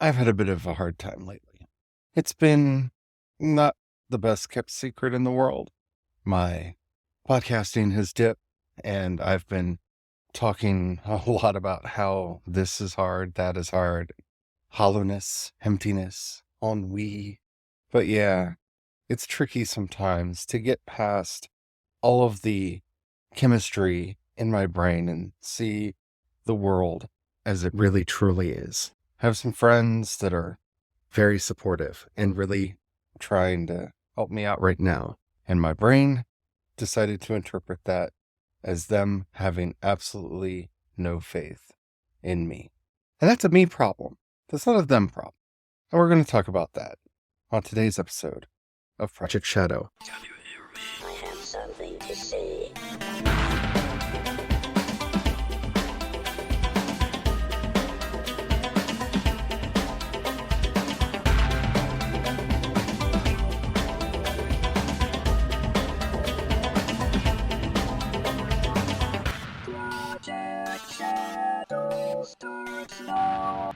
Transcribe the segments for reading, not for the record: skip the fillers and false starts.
I've had a bit of a hard time lately. It's been not the best kept secret in the world. My podcasting has dipped, and I've been talking a lot about how this is hard, that is hard, hollowness, emptiness, ennui. But yeah, it's tricky sometimes to get past all of the chemistry in my brain and see the world as it really truly is. I have some friends that are very supportive and really trying to help me out right now. And my brain decided to interpret that as them having absolutely no faith in me. And that's a me problem. That's not a them problem. And we're going to talk about that on today's episode of Project Shadow. I have something to say. Project Shadow starts now.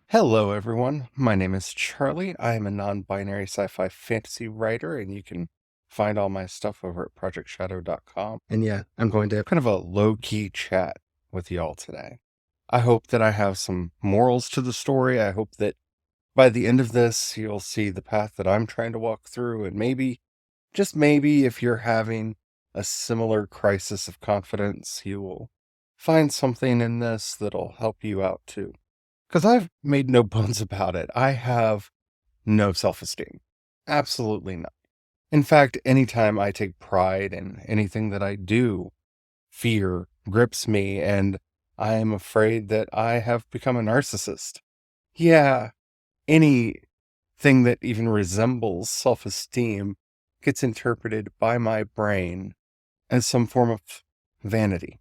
Hello, everyone. My name is Charlie. I am a non-binary sci-fi fantasy writer, and you can find all my stuff over at projectshadow.com. And yeah, I'm going to have kind of a low-key chat with y'all today. I hope that I have some morals to the story. I hope that by the end of this, you'll see the path that I'm trying to walk through, and maybe, just maybe, if you're having a similar crisis of confidence, you will find something in this that'll help you out too. Because I've made no bones about it. I have no self-esteem. Absolutely none. In fact, anytime I take pride in anything that I do, fear grips me, and I am afraid that I have become a narcissist. Yeah, anything that even resembles self-esteem gets interpreted by my brain as some form of vanity.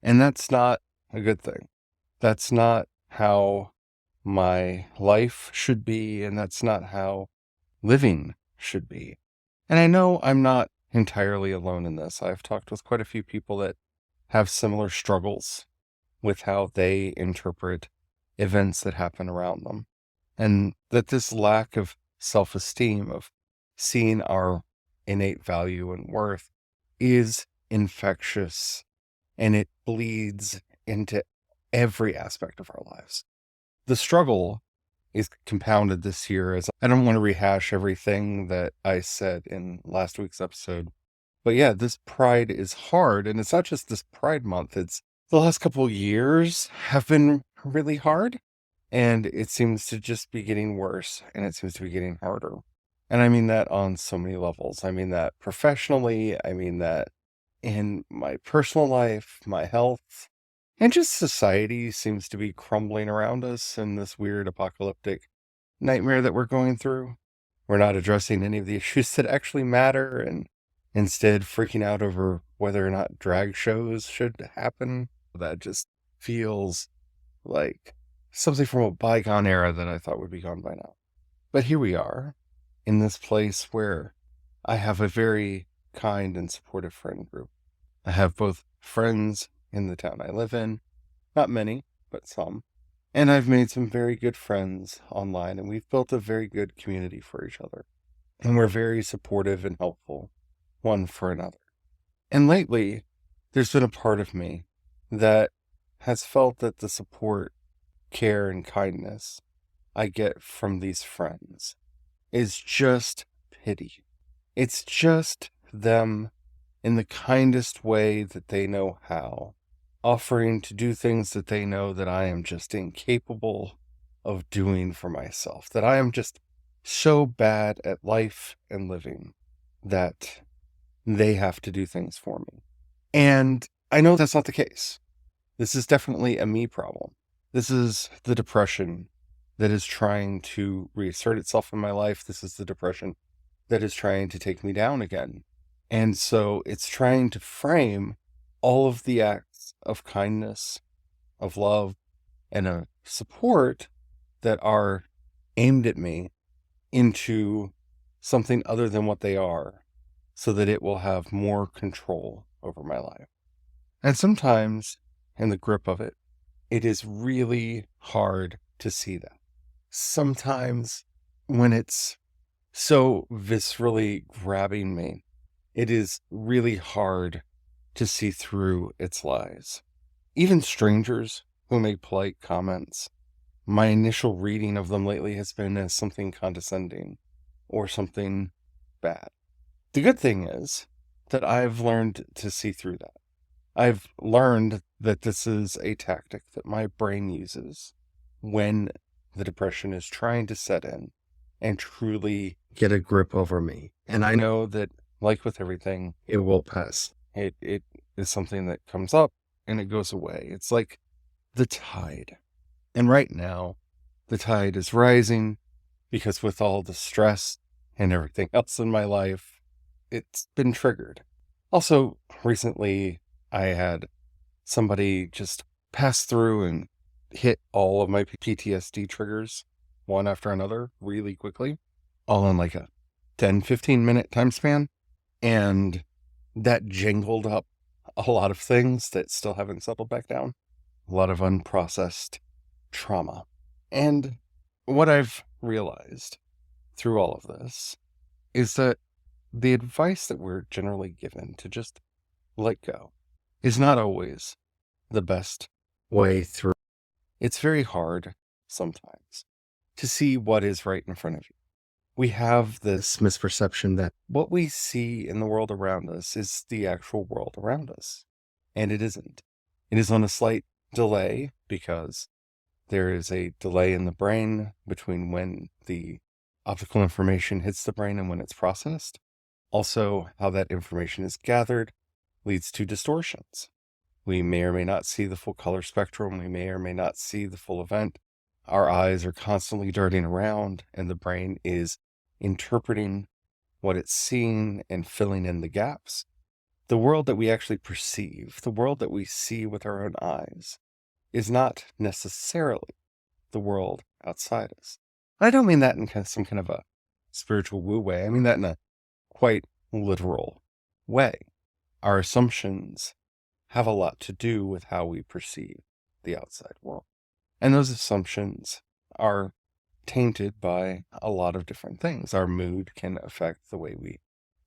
And that's not a good thing. That's not how my life should be, and that's not how living should be. And I know I'm not entirely alone in this. I've talked with quite a few people that have similar struggles with how they interpret events that happen around them. And that this lack of self-esteem, of seeing our innate value and worth, is infectious, and it bleeds into every aspect of our lives. The struggle is compounded this year, as I don't want to rehash everything that I said in last week's episode. But yeah, this pride is hard, and it's not just this Pride Month. It's the last couple years have been really hard, and it seems to just be getting worse, and it seems to be getting harder. And I mean that on so many levels. I mean that professionally, I mean that in my personal life, my health, and just society seems to be crumbling around us in this weird apocalyptic nightmare that we're going through. We're not addressing any of the issues that actually matter, and instead freaking out over whether or not drag shows should happen. That just feels like something from a bygone era that I thought would be gone by now. But here we are, in this place where I have a very kind and supportive friend group. I have both friends in the town I live in, not many, but some. And I've made some very good friends online, and we've built a very good community for each other. And we're very supportive and helpful one for another. And lately, there's been a part of me that has felt that the support, care, and kindness I get from these friends is just pity. It's just them in the kindest way that they know how, offering to do things that they know that I am just incapable of doing for myself, that I am just so bad at life and living that they have to do things for me. And I know that's not the case. This is definitely a me problem. This is the depression that is trying to reassert itself in my life. This is the depression that is trying to take me down again. And so it's trying to frame all of the acts of kindness, of love, and of support that are aimed at me into something other than what they are, so that it will have more control over my life. And sometimes, in the grip of it, it is really hard to see that. sometimes when it's so viscerally grabbing me, it is really hard to see through its lies. Even strangers who make polite comments, my initial reading of them lately has been as something condescending or something bad. The good thing is that I've learned to see through that. I've learned that this is a tactic that my brain uses when the depression is trying to set in and truly get a grip over me. And I know that, like with everything, it will pass. It is something that comes up and it goes away. It's like the tide. And right now, the tide is rising because with all the stress and everything else in my life, it's been triggered. Also, recently, I had somebody just pass through and hit all of my PTSD triggers, one after another, really quickly, all in like a 10-15 minute time span. And that jingled up a lot of things that still haven't settled back down, a lot of unprocessed trauma. And what I've realized through all of this is that the advice that we're generally given to just let go is not always the best way through. It's very hard sometimes to see what is right in front of you. We have this misperception that what we see in the world around us is the actual world around us. And it isn't. It is on a slight delay because there is a delay in the brain between when the optical information hits the brain and when it's processed. Also, how that information is gathered leads to distortions. We may or may not see the full color spectrum. We may or may not see the full event. Our eyes are constantly darting around, and the brain is interpreting what it's seeing and filling in the gaps. The world that we actually perceive, the world that we see with our own eyes, is not necessarily the world outside us. I don't mean that in some kind of a spiritual woo way. I mean that in a quite literal way. Our assumptions have a lot to do with how we perceive the outside world. And those assumptions are tainted by a lot of different things. Our mood can affect the way we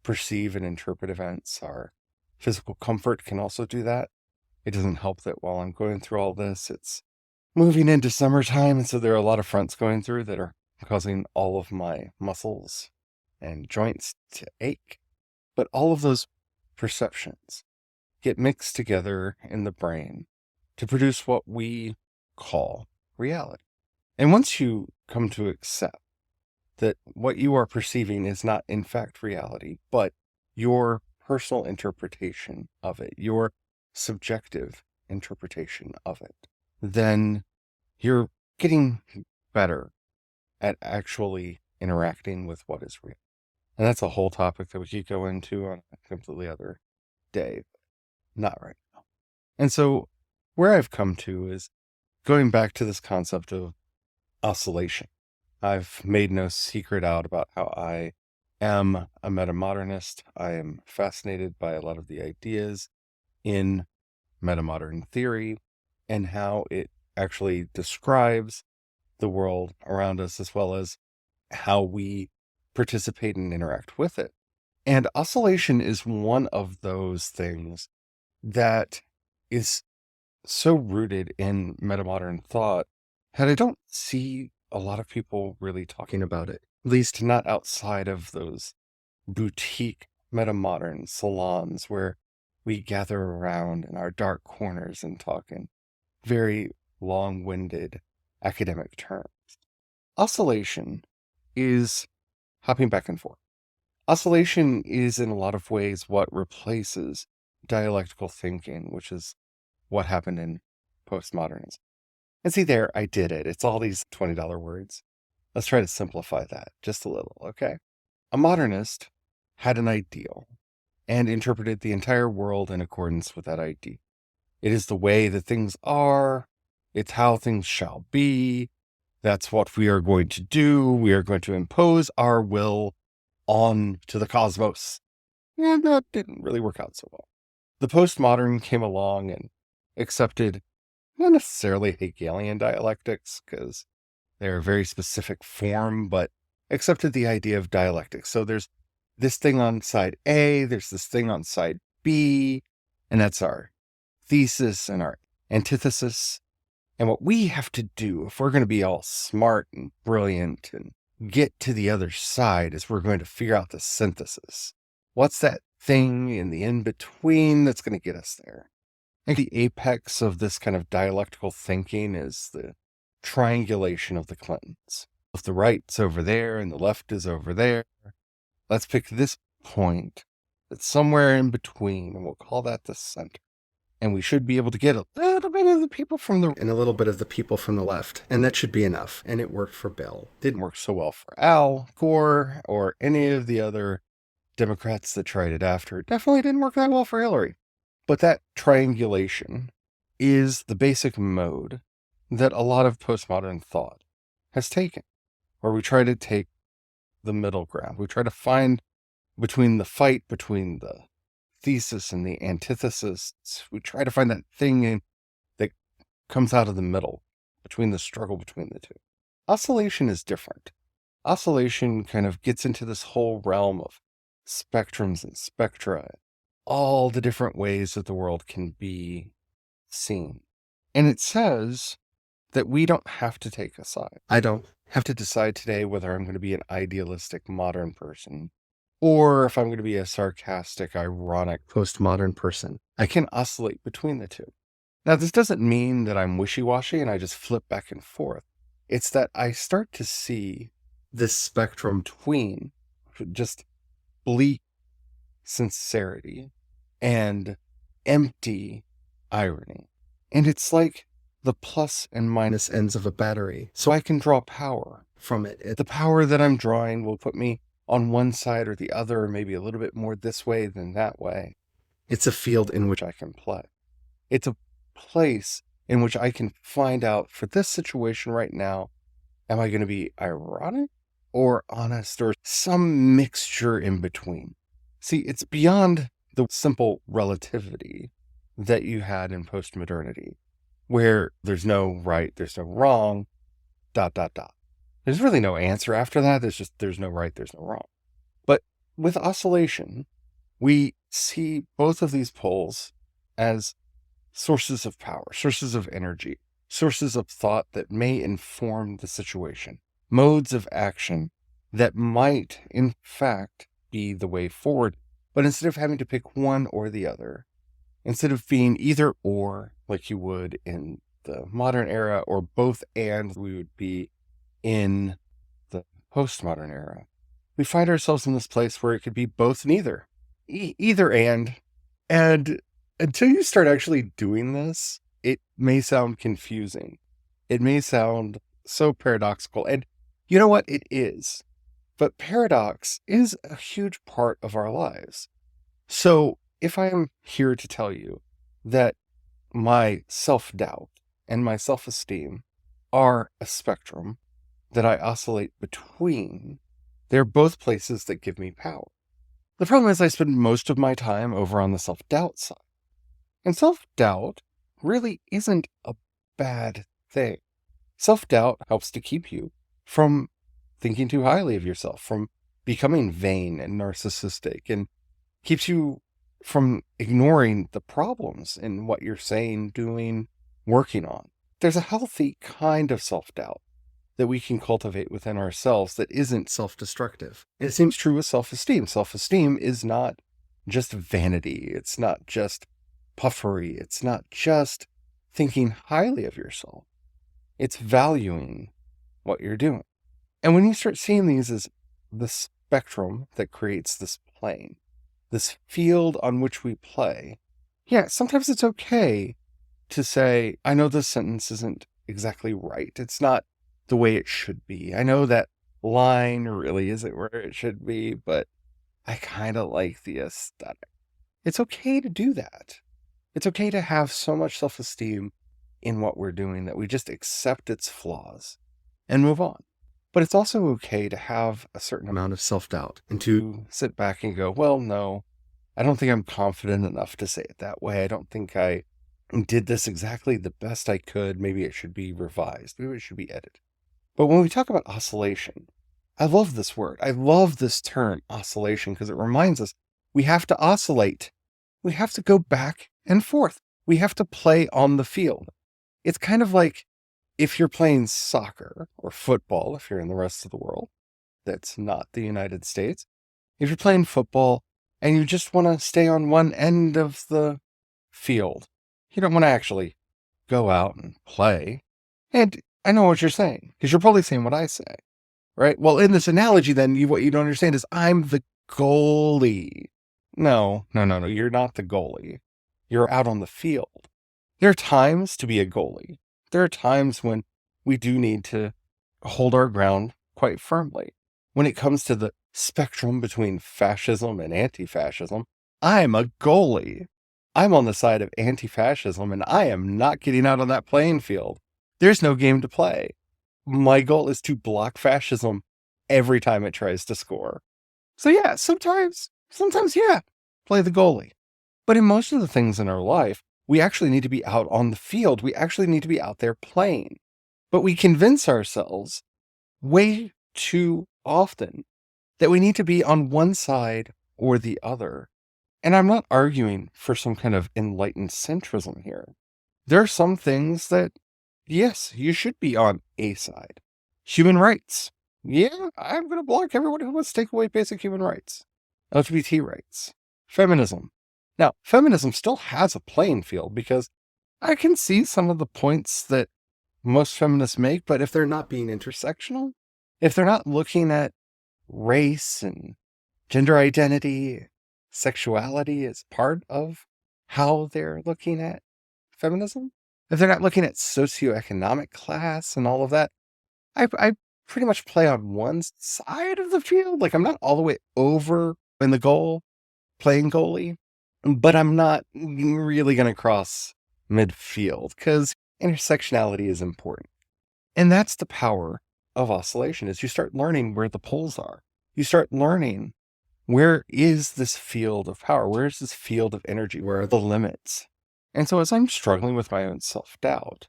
perceive and interpret events. Our physical comfort can also do that. It doesn't help that while I'm going through all this, it's moving into summertime, and so there are a lot of fronts going through that are causing all of my muscles and joints to ache. But all of those perceptions get mixed together in the brain to produce what we call reality. And once you come to accept that what you are perceiving is not in fact reality, but your personal interpretation of it, your subjective interpretation of it, then you're getting better at actually interacting with what is real. And that's a whole topic that we could go into on a completely other day, but not right now. And so where I've come to is going back to this concept of oscillation. I've made no secret out about how I am a metamodernist. I am fascinated by a lot of the ideas in metamodern theory and how it actually describes the world around us as well as how we participate and interact with it. And oscillation is one of those things that is so rooted in metamodern thought that I don't see a lot of people really talking about it, at least not outside of those boutique metamodern salons where we gather around in our dark corners and talk in very long-winded academic terms. Oscillation is hopping back and forth. Oscillation is in a lot of ways what replaces dialectical thinking, which is what happened in postmodernism. And see there, I did it. It's all these $20 words. Let's try to simplify that just a little, okay? A modernist had an ideal and interpreted the entire world in accordance with that ideal. It is the way that things are. It's how things shall be. That's what we are going to do. We are going to impose our will on to the cosmos. And that didn't really work out so well. The postmodern came along and accepted not necessarily Hegelian dialectics, because They're a very specific form, but accepted the idea of dialectics. So there's this thing on side A, there's this thing on side B, and that's our thesis and our antithesis. And what we have to do, if we're going to be all smart and brilliant and get to the other side, is we're going to figure out the synthesis. What's that thing in the in-between that's going to get us there? I think the apex of this kind of dialectical thinking is the triangulation of the Clintons. If the right's over there and the left is over there, let's pick this point that's somewhere in between, and we'll call that the center. And we should be able to get a little bit of the people from the and a little bit of the people from the left. And that should be enough. And it worked for Bill. Didn't work so well for Al Gore or any of the other Democrats that tried it after. Definitely didn't work that well for Hillary. But that triangulation is the basic mode that a lot of postmodern thought has taken, where we try to take the middle ground. We try to find between the fight between the thesis and the antithesis, we try to find that thing that comes out of the middle, between the struggle between the two. Oscillation is different. Oscillation kind of gets into this whole realm of spectrums and spectra, all the different ways that the world can be seen. And it says that we don't have to take a side. I don't have to decide today whether I'm going to be an idealistic modern person or if I'm going to be a sarcastic, ironic, postmodern person. I can oscillate between the two. Now, this doesn't mean that I'm wishy-washy and I just flip back and forth. It's that I start to see this spectrum between just bleak sincerity and empty irony. And it's like the plus and minus ends of a battery. So I can draw power from it. The power that I'm drawing will put me on one side or the other, or maybe a little bit more this way than that way. It's a field in which I can play. It's a place in which I can find out, for this situation right now, am I going to be ironic or honest or some mixture in between? See, it's beyond the simple relativity that you had in postmodernity, where there's no right, there's no wrong, ... There's really no answer after that. There's no right, there's no wrong. But with oscillation, we see both of these poles as sources of power, sources of energy, sources of thought that may inform the situation, modes of action that might, in fact, be the way forward. But instead of having to pick one or the other, instead of being either or, like you would in the modern era, or both and we would be in the postmodern era, we find ourselves in this place where it could be both, neither, either and. And until you start actually doing this, it may sound confusing. It may sound so paradoxical. And you know what? It is. But paradox is a huge part of our lives. So if I am here to tell you that my self-doubt and my self-esteem are a spectrum that I oscillate between, they're both places that give me power. The problem is I spend most of my time over on the self-doubt side. And self-doubt really isn't a bad thing. Self-doubt helps to keep you from thinking too highly of yourself, from becoming vain and narcissistic, and keeps you from ignoring the problems in what you're saying, doing, working on. There's a healthy kind of self-doubt that we can cultivate within ourselves that isn't self-destructive. And it seems true with self-esteem. Self-esteem is not just vanity. It's not just puffery. It's not just thinking highly of yourself. It's valuing what you're doing. And when you start seeing these as the spectrum that creates this plane, this field on which we play, yeah, sometimes it's okay to say, I know this sentence isn't exactly right. It's not the way it should be. I know that line really isn't where it should be, but I kind of like the aesthetic. It's okay to do that. It's okay to have so much self-esteem in what we're doing that we just accept its flaws and move on. But it's also okay to have a certain amount of self-doubt and to sit back and go, well, no, I don't think I'm confident enough to say it that way. I don't think I did this exactly the best I could. Maybe it should be revised. Maybe it should be edited. But when we talk about oscillation, I love this word. I love this term, oscillation, because it reminds us we have to oscillate. We have to go back and forth. We have to play on the field. It's kind of like if you're playing soccer or football, if you're in the rest of the world that's not the United States, if you're playing football and you just want to stay on one end of the field, you don't want to actually go out and play. And I know what you're saying, because you're probably saying what I say, right? Well, in this analogy, then what you don't understand is I'm the goalie. No, you're not the goalie. You're out on the field. There are times to be a goalie. There are times when we do need to hold our ground quite firmly. When it comes to the spectrum between fascism and anti-fascism, I'm a goalie. I'm on the side of anti-fascism, and I am not getting out on that playing field. There's no game to play. My goal is to block fascism every time it tries to score. So yeah, sometimes, yeah, play the goalie. But in most of the things in our life, we actually need to be out on the field. We actually need to be out there playing. But we convince ourselves way too often that we need to be on one side or the other. And I'm not arguing for some kind of enlightened centrism here. There are some things that, yes, you should be on a side. Human rights. Yeah, I'm going to block everyone who wants to take away basic human rights. LGBT rights. Feminism. Now, feminism still has a playing field because I can see some of the points that most feminists make, but if they're not being intersectional, if they're not looking at race and gender identity, sexuality as part of how they're looking at feminism, if they're not looking at socioeconomic class and all of that, I pretty much play on one side of the field. Like I'm not all the way over in the goal playing goalie, but I'm not really going to cross midfield because intersectionality is important. And that's the power of oscillation is you start learning where the poles are. You start learning where is this field of power? Where is this field of energy? Where are the limits? And so as I'm struggling with my own self-doubt,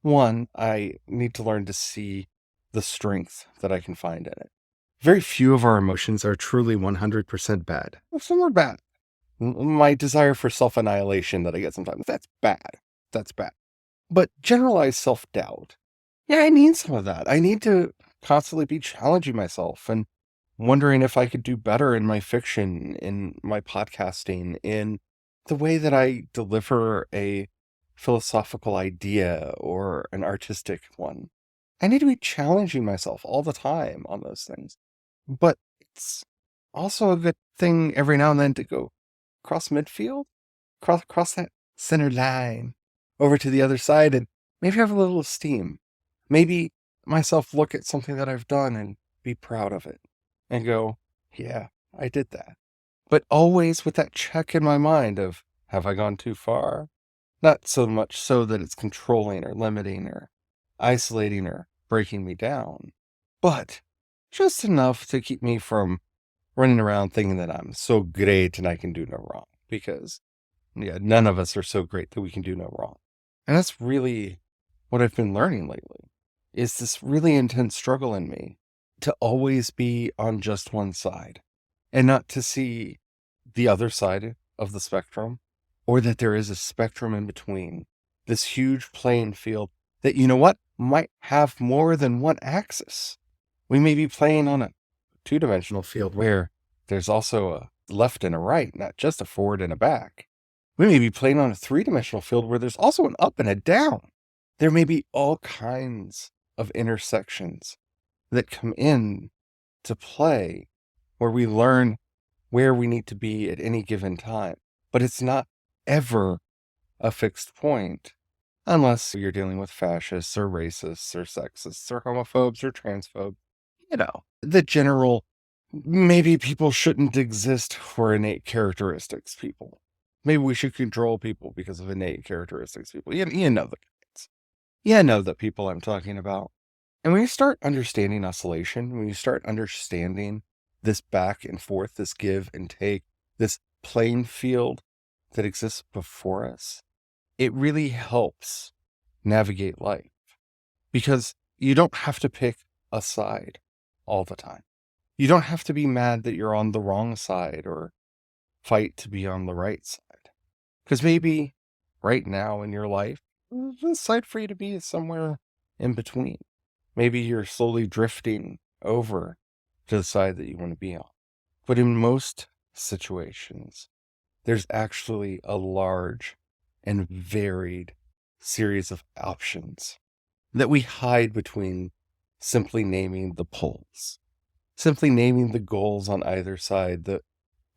one, I need to learn to see the strength that I can find in it. Very few of our emotions are truly 100% bad. Some are bad. My desire for self-annihilation that I get sometimes, that's bad. That's bad. But generalized self-doubt, yeah, I need some of that. I need to constantly be challenging myself and wondering if I could do better in my fiction, in my podcasting, in the way that I deliver a philosophical idea or an artistic one. I need to be challenging myself all the time on those things. But it's also a good thing every now and then to go cross midfield, cross that center line over to the other side and maybe have a little esteem. Maybe myself look at something that I've done and be proud of it and go, yeah, I did that. But always with that check in my mind of, have I gone too far? Not so much so that it's controlling or limiting or isolating or breaking me down, but just enough to keep me from running around thinking that I'm so great and I can do no wrong. Because, yeah, none of us are so great that we can do no wrong. And that's really what I've been learning lately, is this really intense struggle in me to always be on just one side and not to see the other side of the spectrum, or that there is a spectrum in between, this huge playing field that, you know what, might have more than one axis. We may be playing on a two-dimensional field where there's also a left and a right, not just a forward and a back. We may be playing on a three-dimensional field where there's also an up and a down. There may be all kinds of intersections that come in to play where we learn where we need to be at any given time. But it's not ever a fixed point unless you're dealing with fascists or racists or sexists or homophobes or transphobes. You know, the general, maybe people shouldn't exist for innate characteristics people. Maybe we should control people because of innate characteristics people. You know the kinds. You know the people I'm talking about. And when you start understanding oscillation, when you start understanding this back and forth, this give and take, this playing field that exists before us, it really helps navigate life. Because you don't have to pick a side all the time. You don't have to be mad that you're on the wrong side or fight to be on the right side. Because maybe right now in your life, the side for you to be is somewhere in between. Maybe you're slowly drifting over to the side that you want to be on. But in most situations, there's actually a large and varied series of options that we hide between simply naming the poles, simply naming the goals on either side, the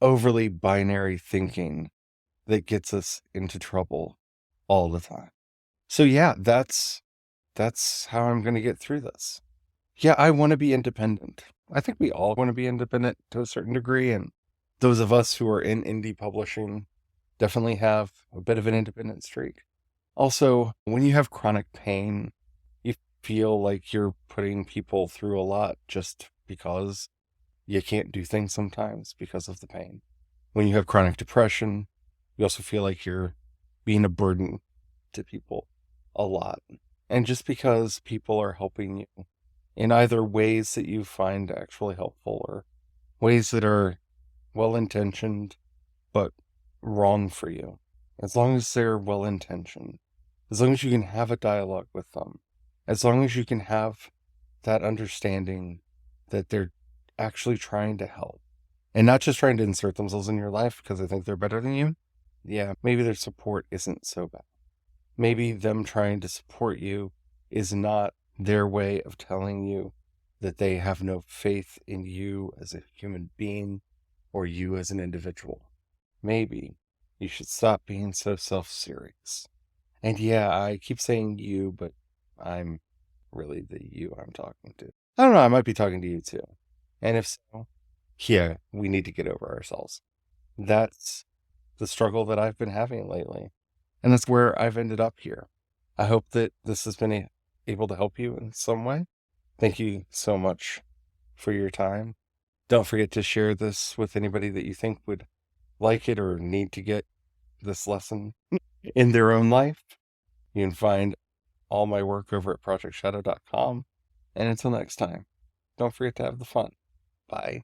overly binary thinking that gets us into trouble all the time. So yeah, that's how I'm going to get through this. Yeah, I want to be independent. I think we all want to be independent to a certain degree, and those of us who are in indie publishing definitely have a bit of an independent streak. Also, when you have chronic pain, you feel like you're putting people through a lot just because you can't do things sometimes because of the pain. When you have chronic depression, you also feel like you're being a burden to people a lot. And just because people are helping you in either ways that you find actually helpful or ways that are well-intentioned but wrong for you, as long as they're well-intentioned, as long as you can have a dialogue with them, as long as you can have that understanding that they're actually trying to help and not just trying to insert themselves in your life because they think they're better than you, yeah, maybe their support isn't so bad. Maybe them trying to support you is not their way of telling you that they have no faith in you as a human being or you as an individual. Maybe you should stop being so self-serious. And yeah, I keep saying you, but I'm really the you I'm talking to. I don't know, I might be talking to you too. And if so, yeah, we need to get over ourselves. That's the struggle that I've been having lately. And that's where I've ended up here. I hope that this has been able to help you in some way. Thank you so much for your time. Don't forget to share this with anybody that you think would like it or need to get this lesson in their own life. You can find all my work over at projectshadow.com. And until next time, don't forget to have the fun. Bye.